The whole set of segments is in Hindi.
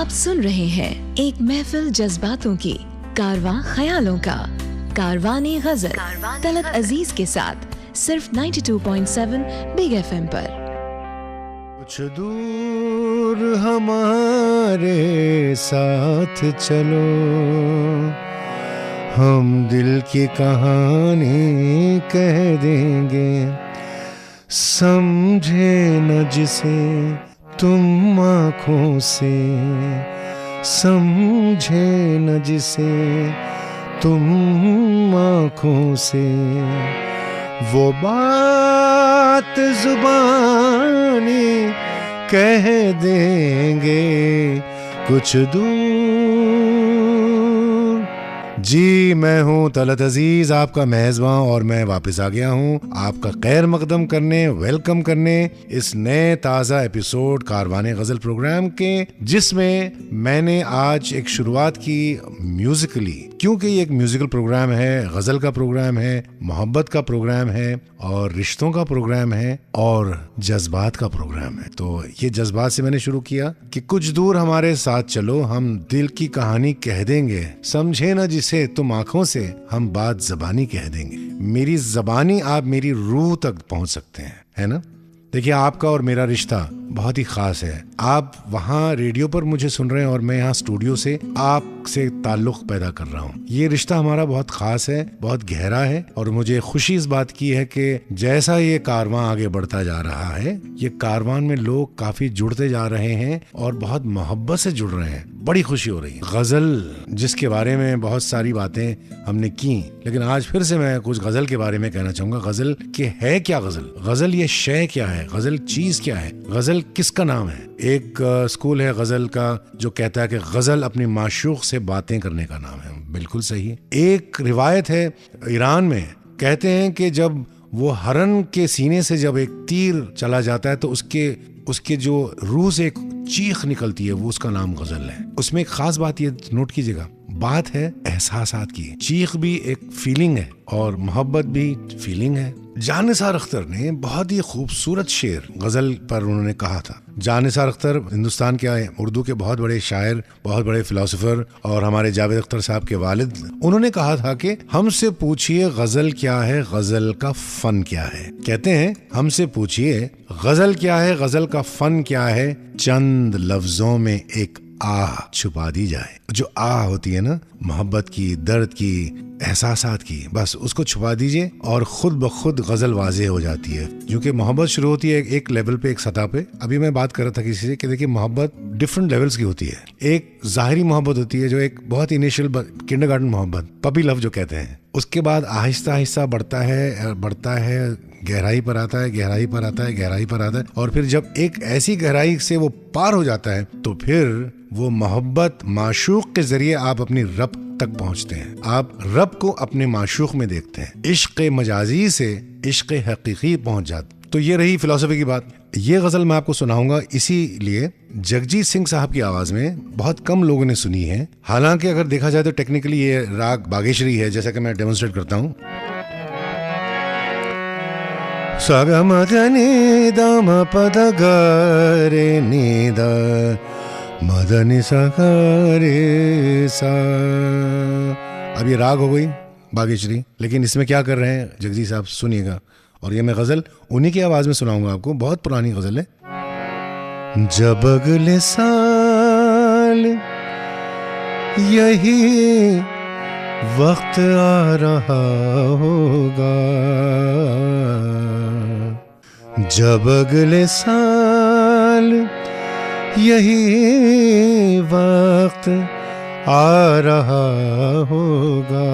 आप सुन रहे हैं एक महफिल जज्बातों की, कारवां ख्यालों का, कारवाने गजल तलत अजीज के साथ सिर्फ 92.7 बिग FM पर। कुछ दूर हमारे साथ चलो, हम दिल की कहानी कह देंगे। समझे न जिसे तुम आँखों से, समझे न जिसे तुम आँखों से, वो बात जुबानी कह देंगे कुछ दूर। जी, मैं हूँ तलत अजीज, आपका मेज़बान, और मैं वापस आ गया हूँ आपका खैर मकदम करने, वेलकम करने इस नए ताज़ा एपिसोड कारवाने गज़ल प्रोग्राम के, जिसमें मैंने आज एक शुरुआत की म्यूजिकली, क्योंकि ये एक म्यूजिकल प्रोग्राम है, गज़ल का प्रोग्राम है, मोहब्बत का प्रोग्राम है, और रिश्तों का प्रोग्राम है, और जज्बात का प्रोग्राम है। तो ये जज्बात से मैंने शुरू किया कि कुछ दूर हमारे साथ चलो, हम दिल की कहानी कह देंगे। समझे ना जिसे तुम आंखों से, हम बात ज़बानी कह देंगे। मेरी ज़बानी आप मेरी रूह तक पहुंच सकते हैं, है ना। देखिए, आपका और मेरा रिश्ता बहुत ही खास है। आप वहाँ रेडियो पर मुझे सुन रहे हैं और मैं यहाँ स्टूडियो से आपसे ताल्लुक पैदा कर रहा हूँ। ये रिश्ता हमारा बहुत खास है, बहुत गहरा है, और मुझे खुशी इस बात की है कि जैसा ये कारवां आगे बढ़ता जा रहा है, ये कारवां में लोग काफी जुड़ते जा रहे हैं और बहुत मोहब्बत से जुड़ रहे हैं। बड़ी खुशी हो रही है। गजल, जिसके बारे में बहुत सारी बातें हमने की, लेकिन आज फिर से मैं कुछ गजल के बारे में कहना चाहूंगा। गजल के है क्या? गजल, गजल ये शय क्या है? गजल चीज क्या है? गजल किसका नाम है? एक स्कूल है गजल का जो कहता है कि गजल अपनी माशूक से बातें करने का नाम है। बिल्कुल सही। एक रिवायत है ईरान में, कहते हैं कि जब वो हरन के सीने से जब एक तीर चला जाता है तो उसके जो रूह से एक चीख निकलती है, वो उसका नाम गजल है। उसमें एक खास बात ये नोट कीजिएगा, बात है एहसासात की। चीख भी एक फीलिंग है और मोहब्बत भी फीलिंग है। जानिसार अख्तर ने बहुत ही खूबसूरत शेर गजल पर उन्होंने कहा था। जानिसार अख्तर हिंदुस्तान के उर्दू के बहुत बड़े शायर, बहुत बड़े फिलोसोफर, और हमारे जावेद अख्तर साहब के वालिद, उन्होंने कहा था कि हमसे पूछिए गजल क्या है, गजल का फन क्या है। कहते हैं हमसे पूछिए गजल क्या है, गजल का फन क्या है, चंद लफ्जों में एक आह छुपा दी जाए। जो आह होती है ना, मोहब्बत की, दर्द की, एहसासात की, बस उसको छुपा दीजिए और खुद ब खुद गजल वाज़ेह हो जाती है। क्योंकि मोहब्बत शुरू होती है एक लेवल पे, एक सतह पे। अभी मैं बात कर रहा था किसी से कि देखिए, मोहब्बत डिफरेंट लेवल्स की होती है। एक जाहिरी मोहब्बत होती है जो एक बहुत इनिशियल किंडरगार्टन मोहब्बत, पपी लव जो कहते हैं। उसके बाद आहिस्ता आहिस्ता बढ़ता है, गहराई पर आता है, गहराई पर आता है, गहराई पर आता है, और फिर जब एक ऐसी गहराई से वो पार हो जाता है तो फिर वो मोहब्बत माशूक के जरिए आप अपनी रब तक पहुंचते हैं। आप रब को अपने माशूक में देखते हैं। इश्क मजाजी से इश्क हकीकी पहुंच जाते। तो ये रही फिलॉसफी की बात। ये गजल मैं आपको सुनाऊंगा इसीलिए जगजीत सिंह साहब की आवाज में, बहुत कम लोगों ने सुनी है। हालांकि अगर देखा जाए तो टेक्निकली ये राग बागेश्वरी है, जैसा कि मैं डेमोन्स्ट्रेट करता हूँ। सगमदनि दम पद गरे निद मदनि सगरे सा। अब ये राग हो गई बागेश्वरी, लेकिन इसमें क्या कर रहे हैं जगजीत साहब, सुनिएगा। और ये मैं गजल उन्हीं की आवाज में सुनाऊंगा आपको, बहुत पुरानी गजल है। जब अगले साल यही वक्त आ रहा होगा, जब अगले साल यही वक्त आ रहा होगा,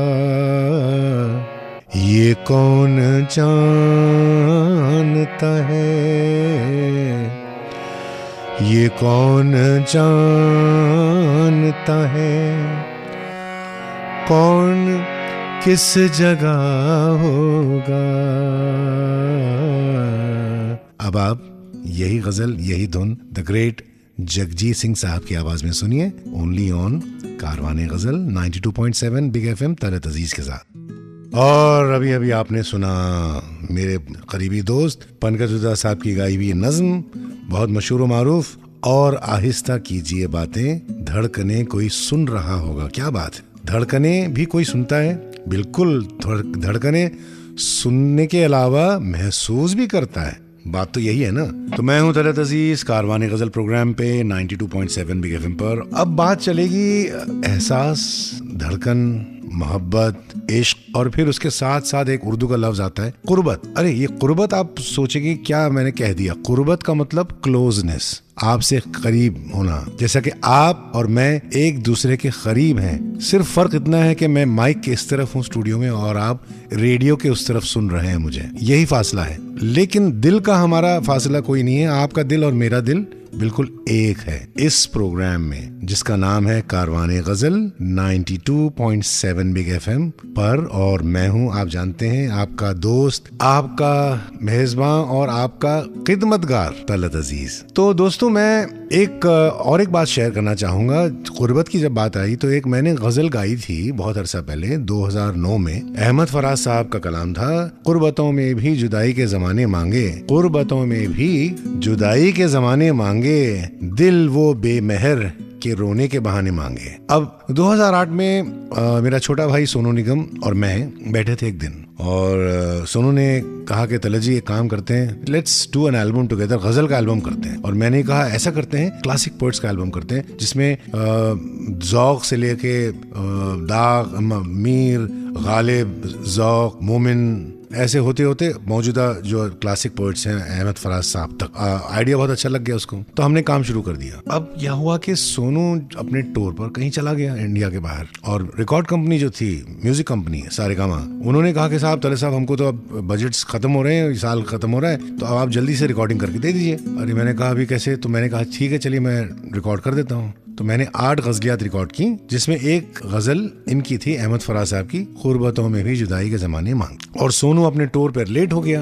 ये कौन जानता है, ये कौन जानता है, कौन किस जगह होगा। अब आप यही गजल, यही धुन द ग्रेट जगजीत सिंह साहब की आवाज में सुनिए, ओनली ऑन कारवाने गजल 92.7 बिग FM तलत अजीज के साथ। और अभी अभी आपने सुना मेरे करीबी दोस्त पंकज उदा साहब की गाई हुई नज्म, बहुत मशहूर व मारूफ, और आहिस्ता कीजिए बातें, धड़कने कोई सुन रहा होगा। क्या बात है, धड़कने भी कोई सुनता है? बिल्कुल, धड़कने सुनने के अलावा महसूस भी करता है। बात तो यही है ना। तो मैं हूं तलत अजीज, कारवाने गजल प्रोग्राम पे 92.7 बिग एफएम पर। अब बात चलेगी एहसास, धड़कन, मोहब्बत, इश्क और फिर उसके साथ साथ एक उर्दू का लफ्ज आता है कुर्बत। अरे ये कुर्बत, आप सोचेंगे क्या मैंने कह दिया। कुर्बत का मतलब क्लोजनेस, आपसे करीब होना। जैसा कि आप और मैं एक दूसरे के करीब हैं, सिर्फ फर्क इतना है कि मैं माइक के इस तरफ हूँ स्टूडियो में और आप रेडियो के उस तरफ सुन रहे हैं मुझे, यही फासला है। लेकिन दिल का हमारा फासला कोई नहीं है। आपका दिल और मेरा दिल बिल्कुल एक है इस प्रोग्राम में, जिसका नाम है कारवाने गजल 92.7 बिग एफएम पर। और मैं हूं, आप जानते हैं, आपका दोस्त, आपका मेहजबान और आपका खिदमतगार तलत अजीज। तो दोस्तों, मैं एक बात शेयर करना चाहूंगा। गुर्बत की जब बात आई तो एक मैंने गजल गाई थी बहुत अरसा पहले, 2009 में। अहमद फराज साहब का कलाम था। गुर्बतों में भी जुदाई के जमाने मांगे, गुर्बतों में भी जुदाई के जमाने मांगे, दिल वो बेमहर के रोने के बहाने मांगे। अब 2008 में मेरा छोटा भाई सोनू निगम और मैं बैठे थे एक दिन, और सोनू ने कहा कि तलत जी एक काम करते हैं, let's do an album together, गजल का एल्बम करते हैं। और मैंने कहा ऐसा करते हैं, क्लासिक पोएट्स का एल्बम करते हैं, जिसमें ज़ौक़ से लेके दाग, मीर, गालिब, ज़ौक़, मोमिन, ऐसे होते होते मौजूदा जो क्लासिक पोएट्स हैं अहमद फराज साहब तक। आइडिया बहुत अच्छा लग गया उसको, तो हमने काम शुरू कर दिया। अब यह हुआ कि सोनू अपने टूर पर कहीं चला गया इंडिया के बाहर, और रिकॉर्ड कंपनी जो थी, म्यूजिक कंपनी सारेगामा, उन्होंने कहा कि साहब, तले साहब, हमको तो अब बजट्स खत्म हो रहे हैं, साल खत्म हो रहा है, तो अब आप जल्दी से रिकॉर्डिंग करके दे दीजिए। अरे मैंने कहा अभी कैसे? तो मैंने कहा ठीक है, चलिए मैं रिकॉर्ड कर देता हूँ। तो मैंने 8 गजलियात रिकॉर्ड की, जिसमें एक गजल इनकी थी, अहमद फराज साहब की, गुर्बतों में भी जुदाई के जमाने मांग। और सोनू अपने टूर पर लेट हो गया,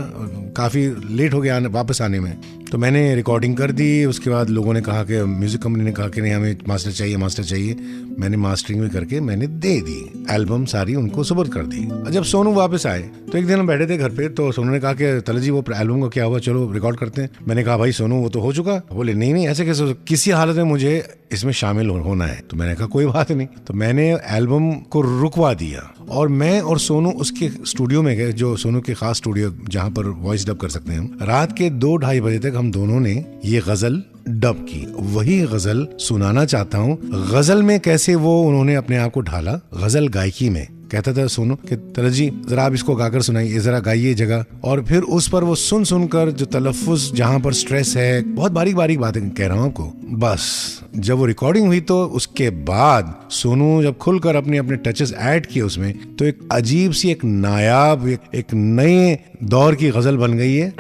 काफी लेट हो गया वापस आने में। तो मैंने रिकॉर्डिंग कर दी। उसके बाद लोगों ने कहा कि, म्यूजिक कंपनी ने कहा कि नहीं, हमें मास्टर चाहिए, मास्टर चाहिए। मैंने मास्टरिंग भी करके मैंने दे दी, एल्बम सारी उनको सुपुर्द कर दी। जब सोनू वापस आए तो एक दिन हम बैठे थे घर पे, तो सोनू ने कहा कि तलत जी वो एल्बम का क्या हुआ, चलो रिकॉर्ड करते हैं। मैंने कहा भाई सोनू, वो तो हो चुका। बोले नहीं, ऐसे कैसे, किसी हालत में मुझे इसमें शामिल होना है। तो मैंने कहा कोई बात नहीं। तो मैंने एल्बम को रुकवा दिया और मैं और सोनू उसके स्टूडियो में गए, जो सोनू के खास स्टूडियो जहां पर वॉइस डब कर सकते हैं हम। रात के 2-2:30 बजे तक हम दोनों ने ये गजल डब की। वही गजल सुनाना चाहता हूँ। गजल में कैसे वो उन्होंने अपने आप को ढाला, गजल गायकी में। कहता था सोनू कि तलत जी जरा आप इसको गाकर सुनाइए, जरा गाइए जगह। और फिर उस पर वो सुनकर जो तलफ्फुज, जहां पर स्ट्रेस है, बहुत बारीक बारीक बातें कह रहा हूँ आपको। बस जब वो रिकॉर्डिंग हुई तो उसके बाद सोनू जब खुलकर अपने टचेस ऐड किए उसमें, तो एक अजीब सी, एक नायाब, एक नए दौर की गजल बन गई है।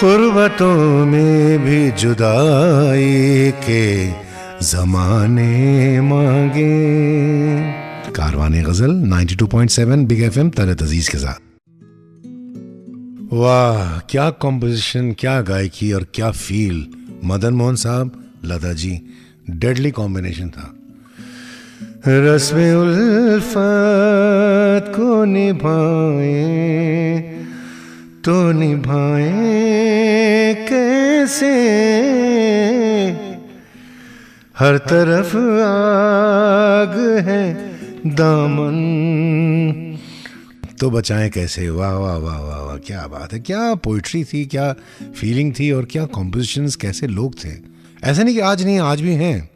गुर्बतों में भी जुदाई के जमाने मांगे। कारवाने गजल 92.7 बिग एफएम तलत अजीज के साथ। वाह, क्या कॉम्पोजिशन, क्या गायकी और क्या फील। मदन मोहन साहब, लता जी, डेडली कॉम्बिनेशन था। रस्मे उल्फत को निभाए तो निभाए कैसे, हर तरफ आग है दामन तो बचाएं कैसे। वाह वाह वाह वाह वाह, क्या बात है, क्या पोइट्री थी, क्या फीलिंग थी, और क्या कॉम्पोजिशंस, कैसे लोग थे। ऐसा नहीं कि आज नहीं, आज भी हैं,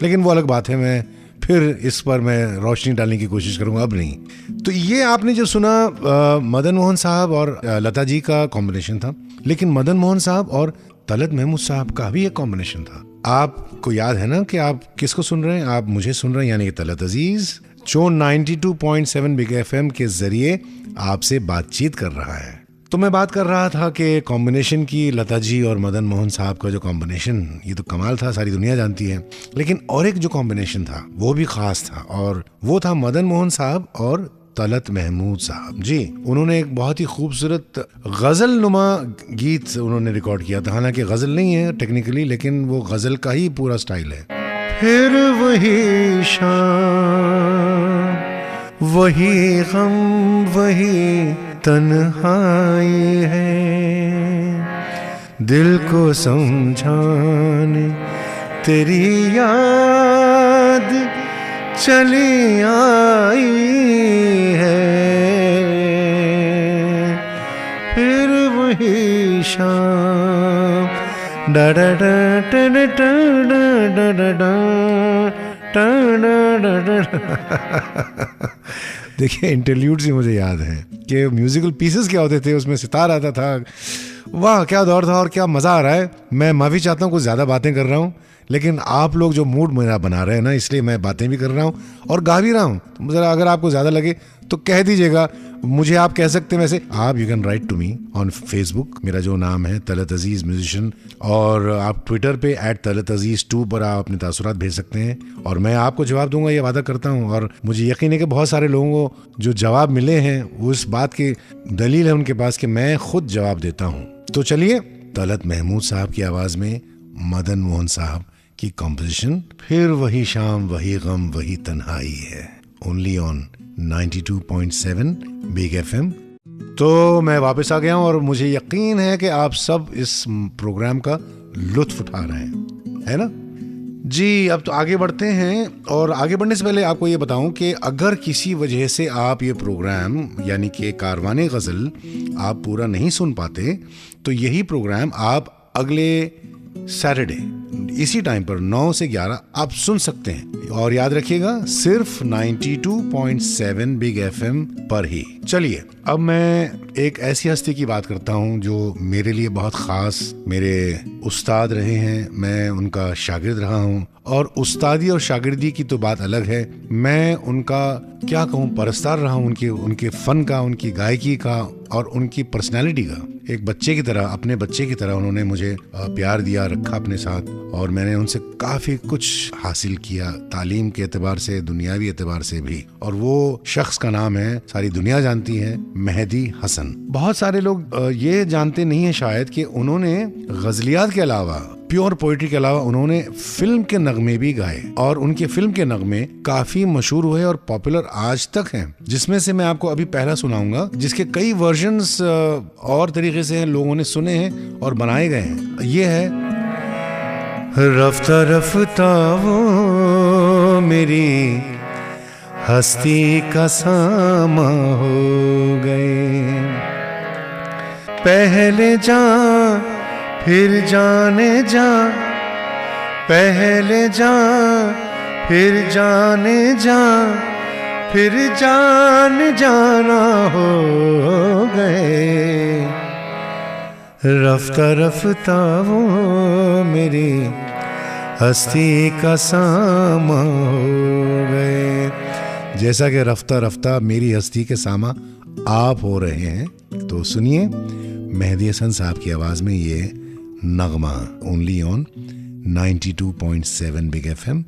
लेकिन वो अलग बात है। मैं फिर इस पर मैं रोशनी डालने की कोशिश करूंगा, अब नहीं। तो ये आपने जो सुना मदन मोहन साहब और लता जी का कॉम्बिनेशन था, लेकिन मदन मोहन साहब और तलत महमूद साहब का भी एक कॉम्बिनेशन था। आपको याद है ना कि आप किसको सुन रहे हैं? आप मुझे सुन रहे हैं, यानी कि तलत अजीज, जो 92.7 बिग एफएम के जरिए आपसे बातचीत कर रहा है। तो मैं बात कर रहा था कि कॉम्बिनेशन की, लता जी और मदन मोहन साहब का जो कॉम्बिनेशन, ये तो कमाल था, सारी दुनिया जानती है। लेकिन और एक जो कॉम्बिनेशन था वो भी खास था, और वो था मदन मोहन साहब और तलत महमूद साहब जी। उन्होंने एक बहुत ही खूबसूरत गजल नुमा गीत उन्होंने रिकॉर्ड किया था। हालांकि गजल नहीं है टेक्निकली, लेकिन वो गजल का ही पूरा स्टाइल है। फिर वही शाम, वही गम, वही तन्हाई है, दिल को समझाने तेरी याद चली आई है, फिर वही शाम डा डा डा डा डा डा डा डा डा। देखिए इंटरल्यूड से मुझे याद है कि म्यूजिकल पीसेस क्या होते थे, उसमें सितार आता था। वाह क्या दौर था और क्या मज़ा आ रहा है। मैं माफ़ी चाहता हूँ कुछ ज़्यादा बातें कर रहा हूँ, लेकिन आप लोग जो मूड मेरा बना रहे हैं ना, इसलिए मैं बातें भी कर रहा हूँ और गा भी रहा हूँ। तो ज़रा अगर आपको ज़्यादा लगे तो कह दीजिएगा मुझे, आप कह सकते हैं वैसे आप you can write to me on Facebook, मेरा जो नाम है तलत अजीज़ म्यूजिशियन, और आप ट्विटर पे @तलतअजीज़2 पर आप अपने तासुरात भेज सकते हैं और मैं आपको जवाब दूंगा, ये वादा करता हूँ। और मुझे यकीन है कि बहुत सारे लोगों को जो जवाब मिले हैं वो इस बात की दलील है उनके पास कि मैं खुद जवाब देता हूँ। तो चलिए, तलत महमूद साहब की आवाज़ में मदन मोहन साहब की कॉम्पोजिशन, फिर वही शाम वही गम वही तन्हाई है, ओनली ऑन 92.7 बिग FM। तो मैं वापस आ गया हूं और मुझे यकीन है कि आप सब इस प्रोग्राम का लुत्फ उठा रहे हैं, है ना जी। अब तो आगे बढ़ते हैं, और आगे बढ़ने से पहले आपको ये बताऊं कि अगर किसी वजह से आप ये प्रोग्राम यानी कि कारवाने गज़ल आप पूरा नहीं सुन पाते, तो यही प्रोग्राम आप अगले सैटरडे इसी टाइम पर 9 से 11 आप सुन सकते हैं। और याद रखिएगा सिर्फ 92.7 बिग FM पर ही। चलिए अब मैं एक ऐसी हस्ती की बात करता हूं जो मेरे लिए बहुत खास, मेरे उस्ताद रहे हैं, मैं उनका शागिर्द रहा हूं। और उस्तादी और शागिर्दी की तो बात अलग है, मैं उनका क्या कहूँ परस्तार रहा हूँ, उनके फन का, उनकी गायकी का और उनकी पर्सनालिटी का। एक बच्चे की तरह, अपने बच्चे की तरह उन्होंने मुझे प्यार दिया, रखा अपने साथ, और मैंने उनसे काफ़ी कुछ हासिल किया, तालीम के एतबार से, दुनियावी एतबार से भी। और वो शख्स का नाम है, सारी दुनिया जानती है, मेहदी हसन। बहुत सारे लोग ये जानते नहीं है शायद कि उन्होंने गज़लियात के अलावा, प्योर पोइट्री के अलावा, उन्होंने फिल्म के नगमे भी गाए और उनके फिल्म के नगमे काफी मशहूर हुए और पॉपुलर आज तक हैं। जिसमें से मैं आपको अभी पहला सुनाऊंगा, जिसके कई वर्जन्स और तरीके से लोगों ने सुने हैं और बनाए गए हैं। ये है रफ्ता रफ्ता वो मेरी हस्ती का सामा हो गए, पहले जा फिर जाने जा, पहले जा फिर जाने जा, फिर जान जाना हो गए, रफ्ता रफ्ता वो मेरी हस्ती का सामा हो गए। जैसा कि रफ्ता रफ्ता मेरी हस्ती के सामा आप हो रहे हैं, तो सुनिए मेहदी हसन साहब की आवाज में ये नगमा, ओनली ऑन 92.7 बिग FM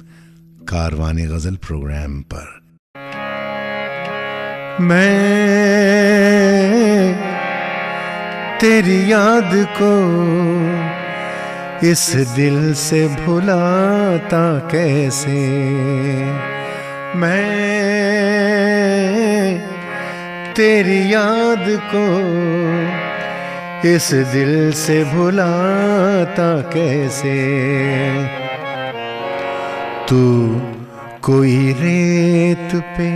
कारवाने गजल प्रोग्राम पर। मैं तेरी याद को इस दिल से भुलाता कैसे, मैं तेरी याद को इस दिल से भुलाता कैसे, तू कोई रेत पे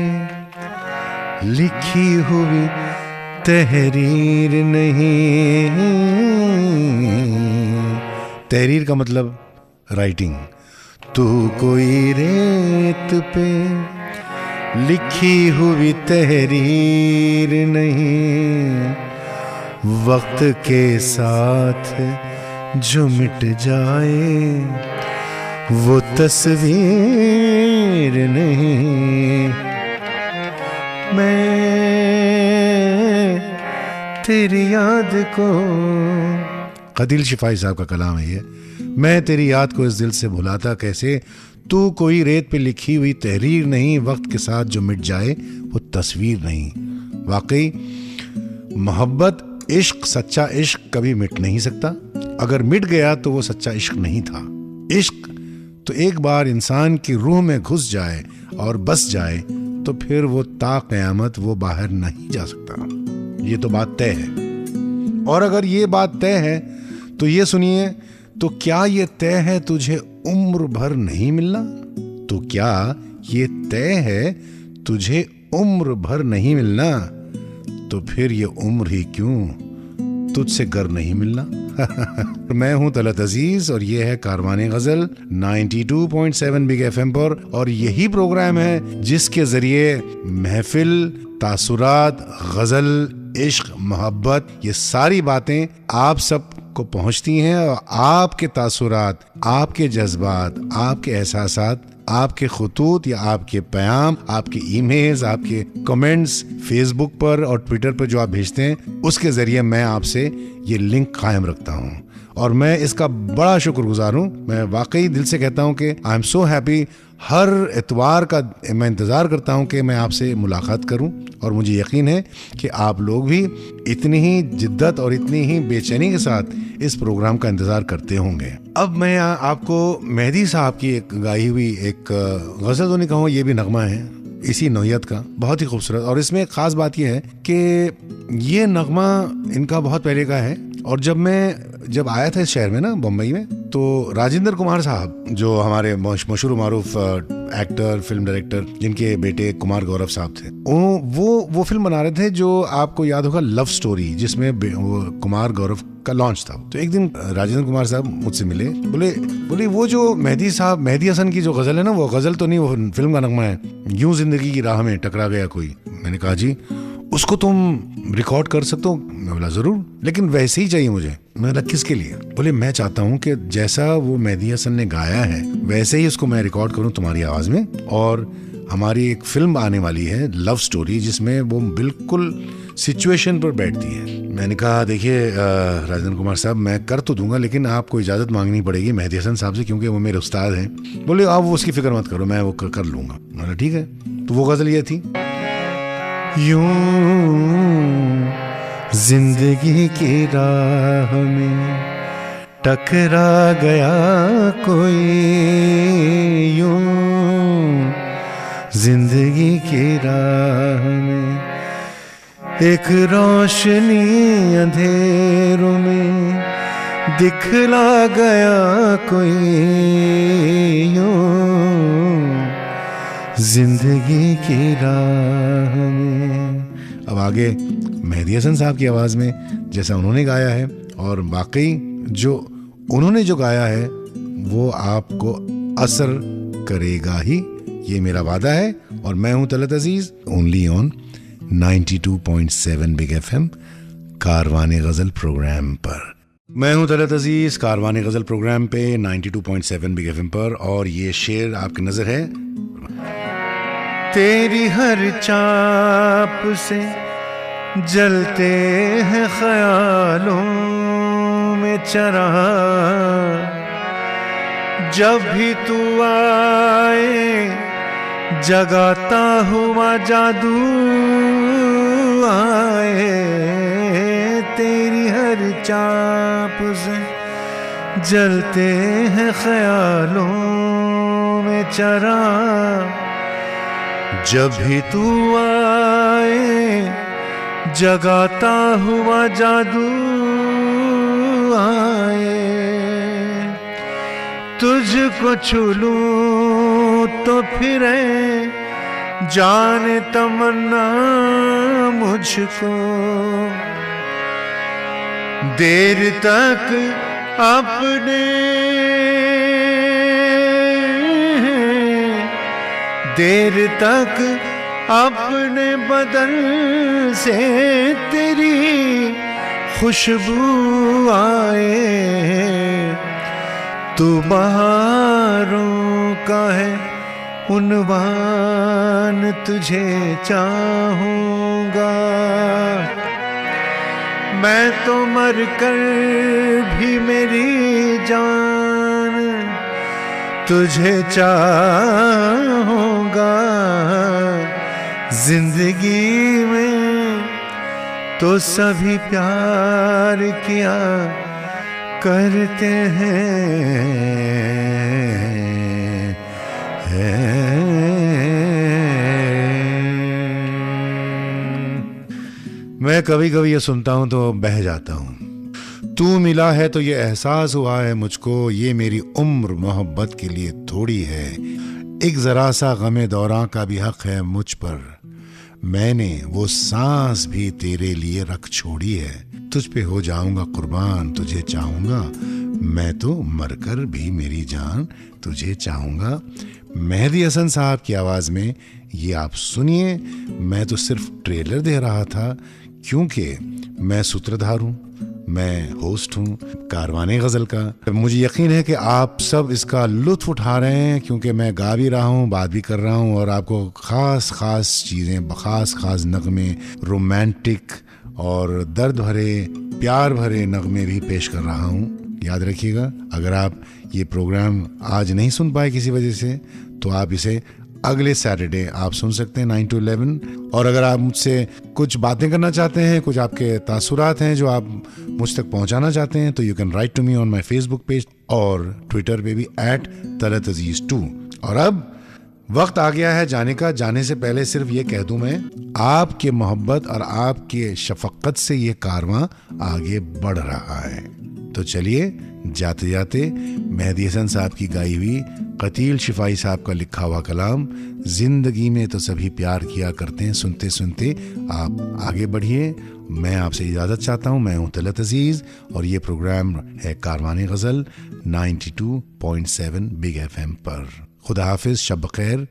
लिखी हुई तहरीर नहीं, तहरीर का मतलब राइटिंग, तू कोई रेत पे लिखी हुई तहरीर नहीं, वक्त के साथ जो मिट जाए वो तस्वीर नहीं, मैं तेरी याद को, कदील शिफाई साहब का कलाम है ये, मैं तेरी याद को इस दिल से भुलाता कैसे, तू कोई रेत पे लिखी हुई तहरीर नहीं, वक्त के साथ जो मिट जाए वो तस्वीर नहीं। वाकई मोहब्बत, इश्क, सच्चा इश्क कभी मिट नहीं सकता। अगर मिट गया तो वो सच्चा इश्क नहीं था। इश्क तो एक बार इंसान की रूह में घुस जाए और बस जाए तो फिर वो ता क़यामत वो बाहर नहीं जा सकता। ये तो बात तय है। और अगर ये बात तय है तो ये सुनिए, तो क्या ये तय है तुझे उम्र भर नहीं मिलना? तो क्या ये तय है तुझे उम्र भर नहीं मिलना? तो फिर ये उम्र ही क्यों तुझसे कर नहीं मिलना। मैं हूं तलत अजीज और ये है कारवाने गजल 92.7 बिग एफएम पर, और यही प्रोग्राम है जिसके जरिए महफिल, तासुरात, गजल, इश्क, मोहब्बत, ये सारी बातें आप सब को पहुंचती हैं और आपके तासुरात, आपके जज्बात, आपके एहसासात, आपके खुतूत या आपके पैगाम, आपके ईमेल्स, आपके कमेंट्स फेसबुक पर और ट्विटर पर जो आप भेजते हैं, उसके जरिए मैं आपसे ये लिंक कायम रखता हूं और मैं इसका बड़ा शुक्रगुजार हूं। मैं वाकई दिल से कहता हूं कि आई एम सो हैप्पी। हर इतवार का मैं इंतज़ार करता हूं कि मैं आपसे मुलाकात करूं और मुझे यकीन है कि आप लोग भी इतनी ही जिद्दत और इतनी ही बेचैनी के साथ इस प्रोग्राम का इंतज़ार करते होंगे। अब मैं आपको मेहदी साहब की एक गाई हुई एक गज़ल तो नहीं कहूँ, ये भी नगमा है इसी नौयत का, बहुत ही खूबसूरत। और इसमें एक ख़ास बात यह है कि ये नगमा इनका बहुत पहले का है और जब आया था इस शहर में ना, बम्बई में, तो राजेंद्र कुमार साहब जो हमारे मशहूर मारूफ एक्टर, फिल्म डायरेक्टर, जिनके बेटे कुमार गौरव साहब थे, वो फिल्म बना रहे थे जो आपको याद होगा, लव स्टोरी, जिसमें कुमार गौरव का लॉन्च था। तो एक दिन राजेंद्र कुमार साहब मुझसे मिले, बोले वो जो मेहदी हसन की जो गजल है ना, वो गजल तो नहीं, वो फिल्म का नगमा है, यूं जिंदगी की राह में टकरा गया कोई। मैंने कहा जी उसको तुम रिकॉर्ड कर सकते हो? मैं बोला जरूर, लेकिन वैसे ही चाहिए मुझे। मैं बोला किसके लिए? बोले मैं चाहता हूँ कि जैसा वो मेहदी हसन ने गाया है वैसे ही उसको मैं रिकॉर्ड करूँ तुम्हारी आवाज में। और हमारी एक फिल्म आने वाली है लव स्टोरी, जिसमें वो बिल्कुल सिचुएशन पर बैठती है। मैंने कहा देखिए राजेंद्र कुमार साहब, मैं कर तो दूंगा लेकिन आपको इजाजत मांगनी पड़ेगी मेहदी हसन साहब से, क्योंकि वो मेरे उस्ताद हैं। बोले आप उसकी फिक्र मत करो, मैं वो कर लूंगा। मैंने ठीक है। तो वो गजल ये थी, यूं जिंदगी की राह में टकरा गया कोई, यूं जिंदगी की राह में एक रोशनी अंधेरों में दिखला गया कोई, यूं जिंदगी की राह में। अब आगे मेहदी हसन साहब की आवाज़ में जैसा उन्होंने गाया है, और वाकई जो उन्होंने जो गाया है वो आपको असर करेगा ही, ये मेरा वादा है। और मैं हूं तलत अजीज, ओनली ऑन 92.7 बिग एफएम कारवाने गजल प्रोग्राम पर। मैं हूं तलत अजीज कारवाने गजल प्रोग्राम पे 92.7 बिग एफएम पर, और ये शेर आपकी नजर है। तेरी हर चाप से जलते हैं ख्यालों में चराग, जब भी तू आए जगाता हुआ जादू आए। तेरी हर चाप से जलते हैं ख्यालों में चराग, जब भी तू आए जगाता हुआ जादू आए। तुझको छू लूं तो फिरे जाने तमन्ना मुझको, देर तक अपने बदन से तेरी खुशबू आए। तू बहारों का है उन्वान, तुझे चाहूंगा मैं तो मर कर भी, मेरी जान तुझे चाहूंगा। जिंदगी में तो सभी प्यार किया करते हैं, मैं कभी कभी ये सुनता हूं तो बह जाता हूं। तू मिला है तो ये एहसास हुआ है मुझको, ये मेरी उम्र मोहब्बत के लिए थोड़ी है। एक जरा सा गमे दौरां का भी हक है मुझ पर, मैंने वो सांस भी तेरे लिए रख छोड़ी है। तुझ पे हो जाऊंगा कुर्बान, तुझे चाहूंगा मैं तो मरकर भी मेरी जान तुझे चाहूंगा। मेहदी हसन साहब की आवाज में ये आप सुनिए। मैं तो सिर्फ ट्रेलर दे रहा था क्योंकि मैं सूत्रधार हूं, मैं होस्ट हूं कारवाने गजल का। मुझे यकीन है कि आप सब इसका लुत्फ उठा रहे हैं क्योंकि मैं गा भी रहा हूं, बात भी कर रहा हूं और आपको खास चीजें, खास नगमे, रोमांटिक और दर्द भरे, प्यार भरे नगमे भी पेश कर रहा हूं। याद रखिएगा, अगर आप ये प्रोग्राम आज नहीं सुन पाए किसी वजह से तो आप इसे अगले सैटरडे आप सुन सकते हैं 9 to 11। और अगर आप मुझसे कुछ बातें करना चाहते हैं, कुछ आपके तासुरात हैं जो आप मुझ तक पहुंचाना चाहते हैं, तो you can write to me on my Facebook page और ट्विटर पे भी @तलतअजीज2। और अब वक्त आ गया है जाने का। जाने से पहले सिर्फ ये कह दूं मैं, आपके मोहब्बत और आपके शफकत से ये कारवां आगे बढ़ रहा है। तो चलिए जाते जाते मेहदी हसन साहब की गाई हुई, कतील शिफाई साहब का लिखा हुआ कलाम, जिंदगी में तो सभी प्यार किया करते हैं, सुनते सुनते आप आगे बढ़िए। मैं आपसे इजाजत चाहता हूं। मैं हूं तलत अजीज और ये प्रोग्राम है कारवाने गजल 92.7 बिग FM पर। खुदा हाफिज, शब खैर,